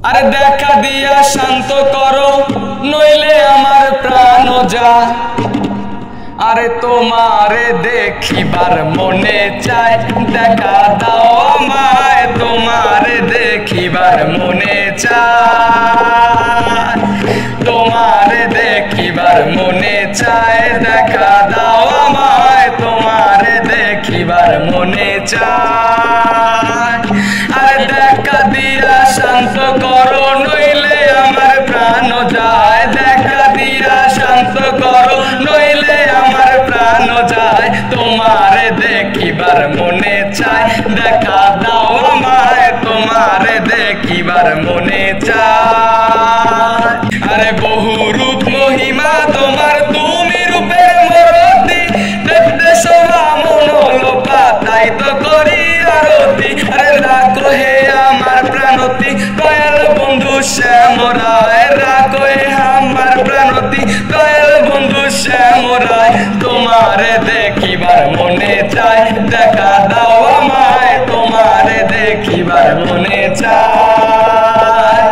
আরে দেখা দিয়া শান্ত করো নইলে আমার প্রাণ যা। আরে তোমারে দেখিবার মনে চায়, দেখা দাও আমায় তোমারে দেখিবার মনে চায়। তোমারে দেখিবার মনে চায়, দেখা দাও আমায় তোমারে দেখিবার মনে চায়। আরে দেখা দিয়া শান্ত করো নইলে আমার প্রাণ যায়। দেখা দিয়া শান্ত করো নইলে আমার প্রাণ যায়। তোমারে দেখিবার মনে চায়, দেখা দাও আমায় তোমারে দেখিবার মনে চায়। আরে বহু রূপ মহিমা তোমার, তুমি রূপের মূরতি, দেখতে শোভা মনোলোপা তাই তো করি আরতি। আরে রাখো হে আমার প্রাণতি দয়াল বন্ধু শ্যাম রায়, রাখো হে আমার প্রাণতি দয়াল বন্ধু শ্যাম রায়। তোমারে দেখিবার মনে চায়, দেখা দাও আমায় তোমারে দেখিবার মনে চায়।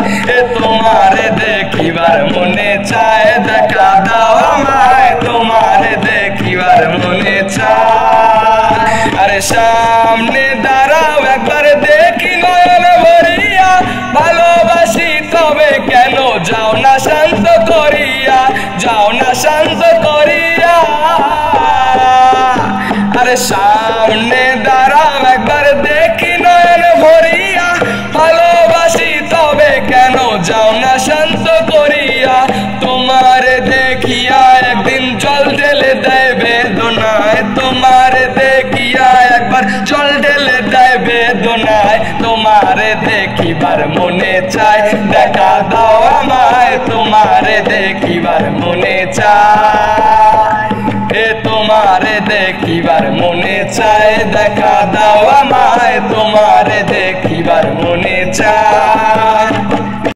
তোমারে দেখিবার মনে চায়, দেখা দাও আমায় তোমারে দেখিবার মনে চায়। আরে সামনে দাঁড়াও একবার দেখি নয়ন ভরিয়া, ভালোবাসি তবে কেন যাও না শান্ত করিয়া, যাও না শান্ত করিয়া। আরে সামনে দাঁড়াও একবার দেখি নয়ন ভরিয়া, ভালোবাসি তবে কেন যাও না শান্ত করিয়া। তোমারে দেখিয়া একদিন জল ঢেলে দেয় বেদনায়, তোমারে দেখিয়া একবার জল ঢেলে দেয় বেদনায়। তোমারে দেখিবার মনে চায়, দেখা দাও আমায় তোমারে দেখিবার মনে চায়। তোমারে দেখিবার মনে চায়, দেখা দাও আমায়